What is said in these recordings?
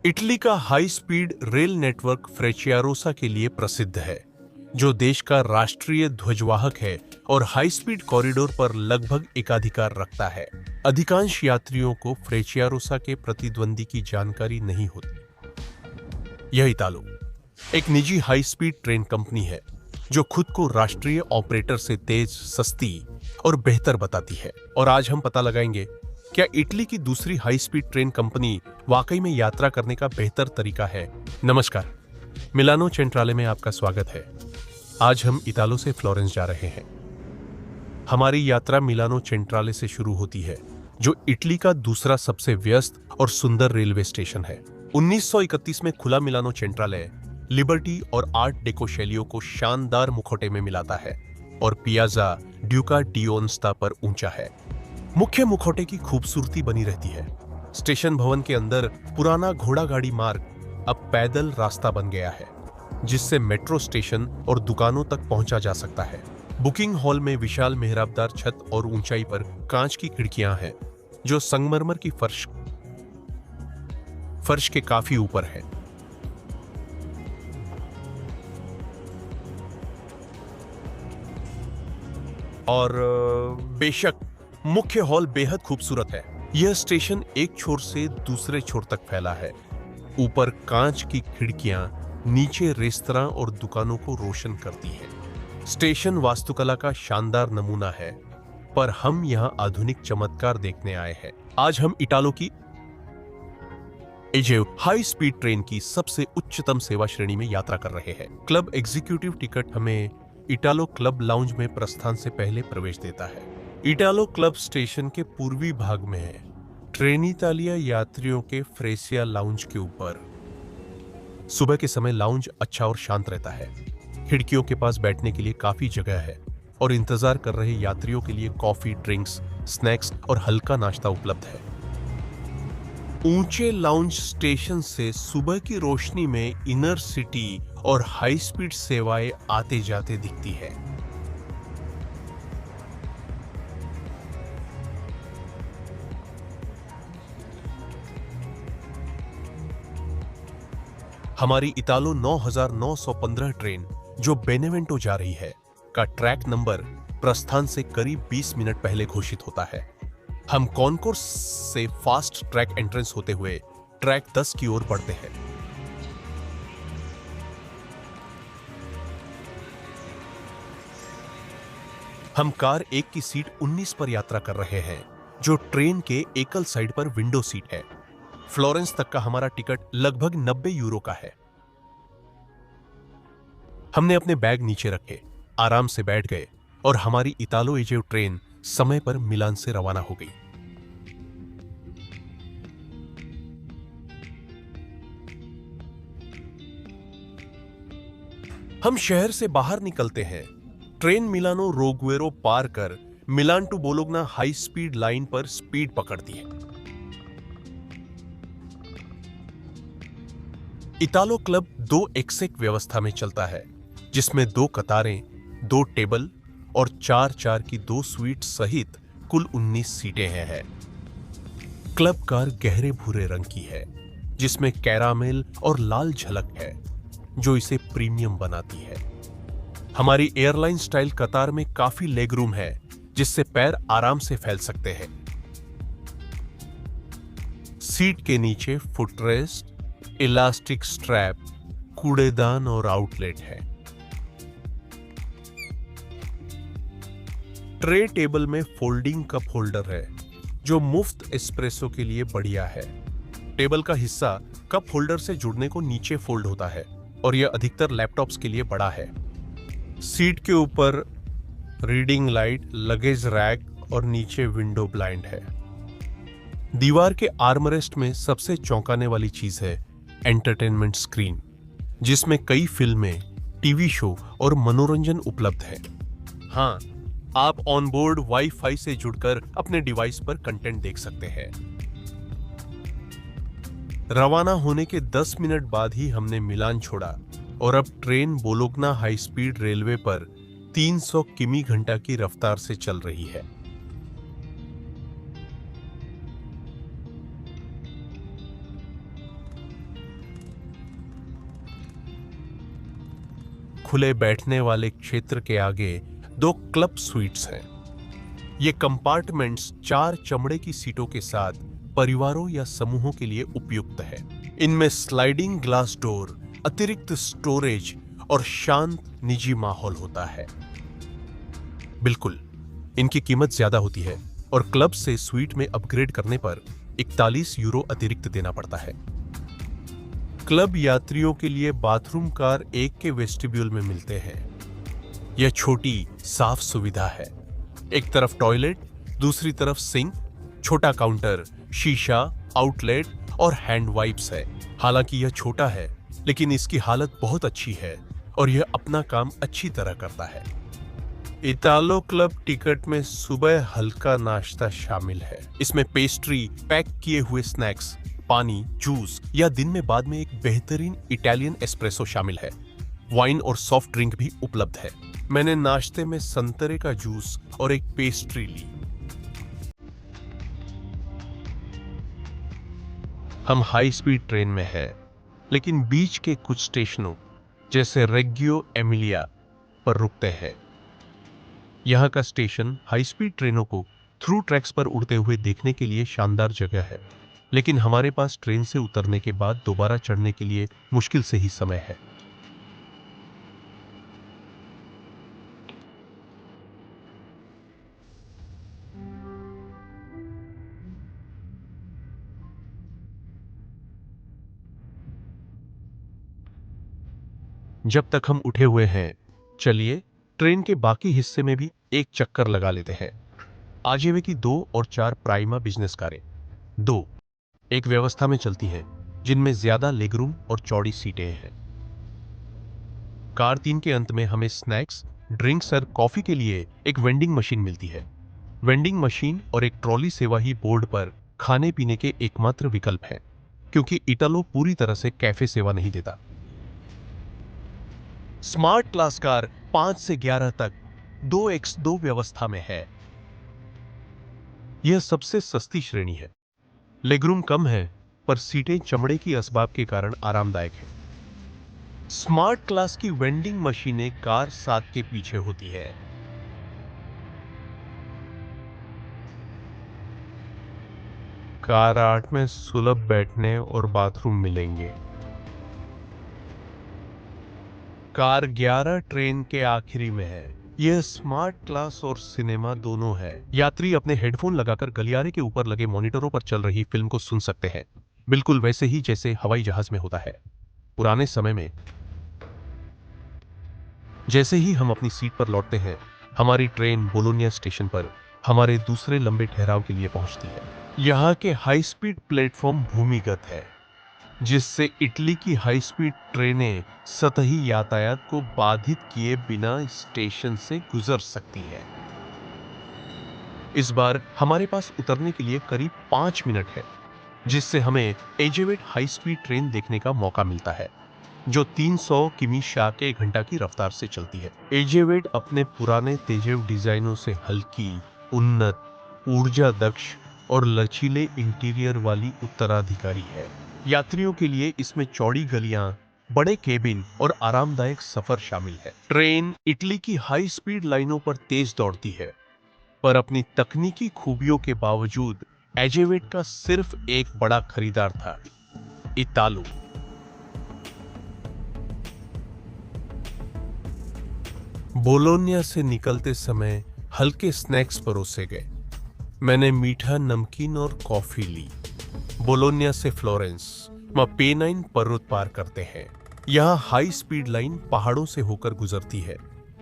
Italy का high speed rail network फ्रेचियारोसा के लिए प्रसिद्ध है, जो देश का राष्ट्रीय ध्वजवाहक है और हाई स्पीड कॉरिडोर पर लगभग एकाधिकार रखता है। अधिकांश यात्रियों को फ्रेचियारोसा के प्रतिद्वंदी की जानकारी नहीं होती। यह इटालो एक निजी हाई स्पीड ट्रेन कंपनी है जो खुद को राष्ट्रीय ऑपरेटर से तेज, सस्ती और बेहतर बताती है। और आज हम पता लगाएंगे क्या इटली की दूसरी हाई स्पीड ट्रेन कंपनी वाकई में यात्रा करने का बेहतर तरीका है। नमस्कार, मिलानो सेंट्राले में आपका स्वागत है। आज हम इटालो से फ्लोरेंस जा रहे हैं। हमारी यात्रा मिलानो सेंट्राले से शुरू होती है, जो इटली का दूसरा सबसे व्यस्त और सुंदर रेलवे स्टेशन है। 1931 में खुला मिलानो सेंट्राले लिबर्टी और आर्ट डेको शैलियों को शानदार मुखौटे में मिलाता है और पियाजा ड्यूका डी ओनस्ता पर ऊंचा है। मुख्य मुखौटे की खूबसूरती बनी रहती है। स्टेशन भवन के अंदर पुराना घोड़ा गाड़ी मार्ग अब पैदल रास्ता बन गया है, जिससे मेट्रो स्टेशन और दुकानों तक पहुंचा जा सकता है। बुकिंग हॉल में विशाल मेहराबदार छत और ऊंचाई पर कांच की खिड़कियां हैं, जो संगमरमर की फर्श के काफी ऊपर है। और बेशक मुख्य हॉल बेहद खूबसूरत है। यह स्टेशन एक छोर से दूसरे छोर तक फैला है। ऊपर कांच की खिड़कियां नीचे रेस्तरां और दुकानों को रोशन करती हैं। स्टेशन वास्तुकला का शानदार नमूना है, पर हम यहां आधुनिक चमत्कार देखने आए हैं। आज हम इटालो की एजेव हाई स्पीड ट्रेन की सबसे उच्चतम सेवा श्रेणी में यात्रा कर रहे हैं। क्लब एग्जीक्यूटिव टिकट हमें इटालो क्लब लाउंज में प्रस्थान से पहले प्रवेश देता है। इटालो क्लब स्टेशन के पूर्वी भाग में है। ट्रेनितालिया यात्रियों के फ्रेसिया लाउंज के ऊपर। सुबह के समय लाउंज अच्छा और शांत रहता है। खिड़कियों के पास बैठने के लिए काफी जगह है और इंतजार कर रहे यात्रियों के लिए कॉफी, ड्रिंक्स, स्नैक्स और हल्का नाश्ता उपलब्ध है। ऊंचे लाउंज स्टेशन से सुबह की रोशनी में इनर सिटी और हाई स्पीड सेवाएं आते जाते दिखती है। हमारी इटालो 9915 ट्रेन, जो बेनेवेंटो जा रही है, का ट्रैक नंबर प्रस्थान से करीब 20 मिनट पहले घोषित होता है। हम कॉनकोर्स से फास्ट ट्रैक एंट्रेंस होते हुए ट्रैक 10 की ओर बढ़ते हैं। हम कार 1 की सीट 19 पर यात्रा कर रहे हैं, जो ट्रेन के एकल साइड पर विंडो सीट है। फ्लोरेंस तक का हमारा टिकट लगभग 90 यूरो का है। हमने अपने बैग नीचे रखे, आराम से बैठ गए और हमारी इटालो एजेव ट्रेन समय पर मिलान से रवाना हो गई। हम शहर से बाहर निकलते हैं। ट्रेन मिलानो रोगुएरो पार कर Milan to Bologna high speed line पर स्पीड पकड़ती है। इटालो क्लब 2 एक्सेक व्यवस्था में चलता है, जिसमें 2 कतारें, 2 टेबल और 4-4 की 2 स्वीट सहित कुल 19 सीटें हैं। क्लब कार गहरे भूरे रंग की है, जिसमें कैरामेल और लाल झलक है, जो इसे प्रीमियम बनाती है। हमारी एयरलाइन स्टाइल कतार में काफी लेग रूम है, जिससे पैर आराम से फैल सकते हैं। सीट के नीचे फुटरेस्ट, इलास्टिक स्ट्रैप, कूड़ेदान और आउटलेट है। ट्रे टेबल में फोल्डिंग कप होल्डर है, जो मुफ्त एस्प्रेसो के लिए बढ़िया है। टेबल का हिस्सा कप होल्डर से जुड़ने को नीचे फोल्ड होता है और यह अधिकतर लैपटॉप्स के लिए बड़ा है। सीट के ऊपर रीडिंग लाइट, लगेज रैक और नीचे विंडो ब्लाइंड है। दीवार के आर्मरेस्ट में सबसे चौंकाने वाली चीज है एंटरटेनमेंट स्क्रीन, जिसमें कई फिल्में, टीवी शो और मनोरंजन उपलब्ध है। हाँ, आप ऑनबोर्ड वाईफाई से जुड़कर अपने डिवाइस पर कंटेंट देख सकते हैं। रवाना होने के 10 मिनट बाद ही हमने मिलान छोड़ा और अब train Bologna high speed railway पर 300 किमी घंटा की रफ्तार से चल रही है। खुले बैठने वाले क्षेत्र के आगे 2 क्लब स्वीट्स हैं। ये कंपार्टमेंट्स 4 चमड़े की सीटों के साथ परिवारों या समूहों के लिए उपयुक्त है। इनमें स्लाइडिंग ग्लास डोर, अतिरिक्त स्टोरेज और शांत निजी माहौल होता है। बिल्कुल, इनकी कीमत ज्यादा होती है और क्लब से स्वीट में अपग्रेड करने पर 41 यूरो अतिरिक्त देना पड़ता है। क्लब यात्रियों के लिए बाथरूम कार 1 के वेस्टिब्यूल में मिलते हैं। यह छोटी साफ सुविधा है। एक तरफ टॉयलेट, दूसरी तरफ सिंक, छोटा काउंटर, शीशा, आउटलेट और हैंड वाइप्स है। हालांकि यह छोटा है, लेकिन इसकी हालत बहुत अच्छी है और यह अपना काम अच्छी तरह करता है। इतालो क्लब टिकट में सुबह हल्का नाश्ता शामिल है। इसमें पेस्ट्री, पैक किए हुए स्नैक्स, पानी, जूस या दिन में बाद में एक बेहतरीन इटालियन एस्प्रेसो शामिल है। वाइन और सॉफ्ट ड्रिंक भी उपलब्ध है। मैंने नाश्ते में संतरे का जूस और एक पेस्ट्री ली। हम हाई स्पीड ट्रेन में हैं, लेकिन बीच के कुछ स्टेशनों जैसे रेग्गियो एमिलिया पर रुकते हैं। यहाँ का स्टेशन हाई स्पीड ट्रेनों को थ्रू ट्रैक्स पर उड़ते हुए देखने के लिए शानदार जगह है, लेकिन हमारे पास ट्रेन से उतरने के बाद दोबारा चढ़ने के लिए मुश्किल से ही समय है। जब तक हम उठे हुए हैं, चलिए ट्रेन के बाकी हिस्से में भी एक चक्कर लगा लेते हैं। आजीवे की 2 और 4 प्राइमा बिजनेस कारें 2 एक व्यवस्था में चलती हैं, जिनमें ज्यादा लेगरूम और चौड़ी सीटें हैं। कार 3 के अंत में हमें स्नैक्स, ड्रिंक्स और कॉफी के लिए एक वेंडिंग मशीन मिलती है। वेंडिंग मशीन और एक ट्रॉली सेवा ही बोर्ड पर खाने पीने के एकमात्र विकल्प हैं, क्योंकि इटालो पूरी तरह से कैफे सेवा नहीं देता। स्मार्ट क्लास कार 5 से 11 तक 2x2 व्यवस्था में है। यह सबसे सस्ती श्रेणी है। लेगरूम कम है, पर सीटें चमड़े की असबाब के कारण आरामदायक है। स्मार्ट क्लास की वेंडिंग मशीनें कार 7 के पीछे होती है। कार 8 में सुलभ बैठने और बाथरूम मिलेंगे। कार 11 ट्रेन के आखिरी में है। यह स्मार्ट क्लास और सिनेमा दोनों है। यात्री अपने हेडफोन लगाकर गलियारे के ऊपर लगे मॉनिटरों पर चल रही फिल्म को सुन सकते हैं, बिल्कुल वैसे ही जैसे हवाई जहाज में होता है। पुराने समय में जैसे ही हम अपनी सीट पर लौटते हैं, हमारी ट्रेन बोलोनिया स्टेशन पर हमारे दूसरे लंबे ठहराव के लिए पहुंचती है। यहाँ के हाई स्पीड प्लेटफॉर्म भूमिगत है, जिससे इटली की हाई स्पीड ट्रेनें सतही यातायात को बाधित किए बिना स्टेशन से गुजर सकती हैं। इस बार हमारे पास उतरने के लिए करीब 5 मिनट है, जिससे हमें एजेवेट हाई स्पीड ट्रेन देखने का मौका मिलता है, जो 300 किमी/घंटा की रफ्तार से चलती है। एजेवेट अपने पुराने तेजव डिजाइनों से हल्की, उन्नत, ऊर्जा दक्ष और लचीले इंटीरियर वाली उत्तराधिकारी है। यात्रियों के लिए इसमें चौड़ी गलियां, बड़े केबिन और आरामदायक सफर शामिल है। ट्रेन इटली की हाई स्पीड लाइनों पर तेज दौड़ती है, पर अपनी तकनीकी खूबियों के बावजूद एजेवेट का सिर्फ एक बड़ा खरीदार था, इतालो। बोलोनिया से निकलते समय हल्के स्नैक्स परोसे गए। मैंने मीठा नमकीन और कॉफी ली। बोलोनिया से फ्लोरेंस पेनाइन पर्वत पार करते हैं। यहाँ हाई स्पीड लाइन पहाड़ों से होकर गुजरती है।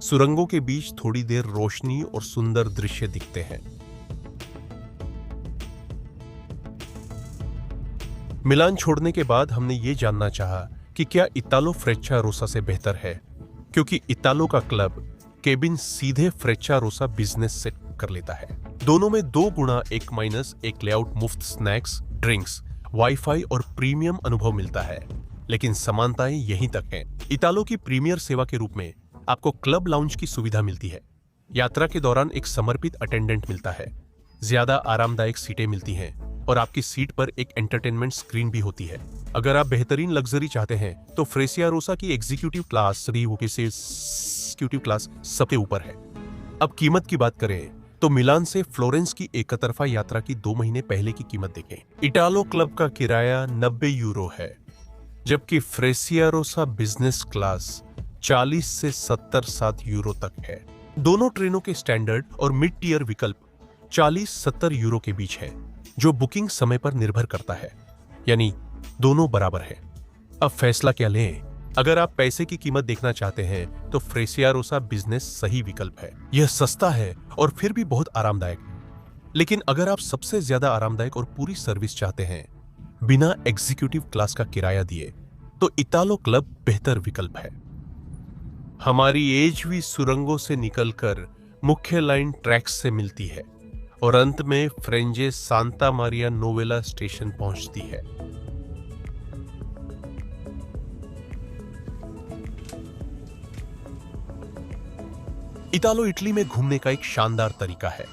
सुरंगों के बीच थोड़ी देर रोशनी और सुंदर दृश्य दिखते हैं। मिलान छोड़ने के बाद हमने ये जानना चाहा कि क्या इतालो फ्रेच्चारोसा से बेहतर है, क्योंकि इतालो का क्लब केबिन सीधे फ्रेच्चारोसा बिजनेस से कर लेता है। दोनों में 2 गुना 1- लेआउट, मुफ्त स्नैक्स, ड्रिंक्स, वाईफाई और प्रीमियम अनुभव मिलता है, लेकिन समानताएं यहीं तक हैं। इतालो की प्रीमियर सेवा के रूप में आपको क्लब लाउंज की सुविधा मिलती है। यात्रा के दौरान एक समर्पित अटेंडेंट मिलता है। ज्यादा आरामदायक सीटें मिलती हैं और आपकी सीट पर एक एंटरटेनमेंट स्क्रीन भी होती है। अगर आप बेहतरीन लग्जरी चाहते हैं तो फ्रेसियारोसा की एग्जीक्यूटिव क्लास सबसे ऊपर है। अब कीमत की बात करें तो मिलान से फ्लोरेंस की एक तरफा यात्रा की 2 महीने पहले की कीमत देखें। इटालो क्लब का किराया 90 यूरो है, जबकि फ्रेसियारोसा बिजनेस क्लास 40 से 70 यूरो तक है। दोनों ट्रेनों के स्टैंडर्ड और मिड टियर विकल्प 40-70 यूरो के बीच है, जो बुकिंग समय पर निर्भर करता है, यानी दोनों बराबर है। अब फैसला क्या लें? अगर आप पैसे की कीमत देखना चाहते हैं तो फ्रेसियारोसा बिजनेस सही विकल्प है। यह सस्ता है और फिर भी बहुत आरामदायक है। लेकिन अगर आप सबसे ज्यादा आरामदायक और पूरी सर्विस चाहते हैं बिना एग्जीक्यूटिव क्लास का किराया दिए, तो इटालो क्लब बेहतर विकल्प है। हमारी एजवी सुरंगों से निकलकर मुख्य लाइन ट्रैक्स से मिलती है और अंत में फ्रेंजे सांता मारिया नोवेला स्टेशन पहुंचती है। इटालो इटली में घूमने का एक शानदार तरीका है।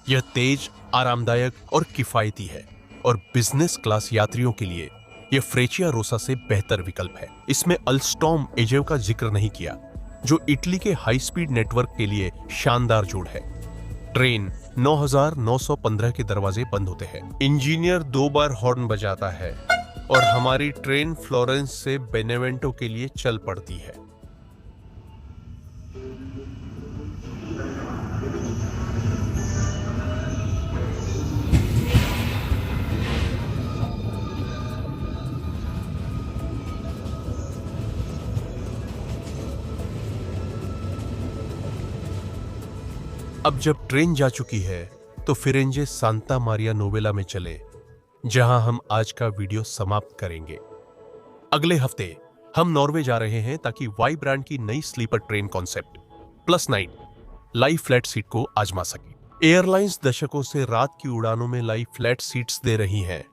यह तेज, आरामदायक और किफायती है और बिजनेस क्लास यात्रियों के लिए यह फ्रेचियारोसा से बेहतर विकल्प है। इसमें अल्स्टॉम एजेव का जिक्र नहीं किया, जो इटली के हाई स्पीड नेटवर्क के लिए शानदार जोड़ है। ट्रेन 9915 के दरवाजे बंद होते हैं। इंजीनियर 2 बार हॉर्न बजाता है और हमारी ट्रेन फ्लोरेंस से बेनेवेंटो के लिए चल पड़ती है। अब जब ट्रेन जा चुकी है तो फिरेंजे सांता मारिया नोवेला में चले, जहां हम आज का वीडियो समाप्त करेंगे। अगले हफ्ते हम नॉर्वे जा रहे हैं ताकि वाई ब्रांड की नई sleeper train concept +9 live flat seat को आजमा सके। एयरलाइंस दशकों से रात की उड़ानों में लाइव फ्लैट सीट्स दे रही हैं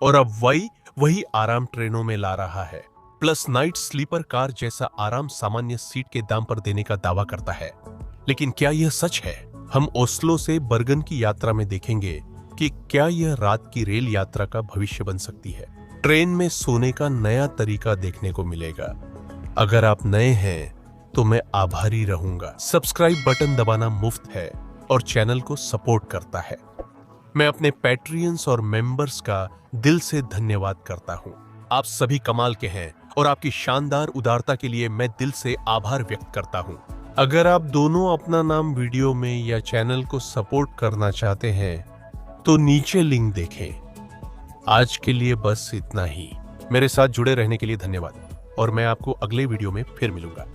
और अब वाई वही आराम ट्रेनों में ला रहा है। +9 स्लीपर कार जैसा आराम सामान्य सीट के दाम पर देने का दावा करता है। लेकिन क्या यह सच है? हम ओस्लो से बर्गन की यात्रा में देखेंगे कि क्या यह रात की रेल यात्रा का भविष्य बन सकती है। ट्रेन में सोने का नया तरीका देखने को मिलेगा। अगर आप नए हैं तो मैं आभारी रहूंगा। सब्सक्राइब बटन दबाना मुफ्त है और चैनल को सपोर्ट करता है। मैं अपने पैट्रियंस और मेंबर्स का दिल से धन्यवाद करता हूं। आप सभी कमाल के हैं और आपकी शानदार उदारता के लिए मैं दिल से आभार व्यक्त करता हूं। अगर आप दोनों अपना नाम वीडियो में या चैनल को सपोर्ट करना चाहते हैं तो नीचे लिंक देखें। आज के लिए बस इतना ही। मेरे साथ जुड़े रहने के लिए धन्यवाद और मैं आपको अगले वीडियो में फिर मिलूंगा।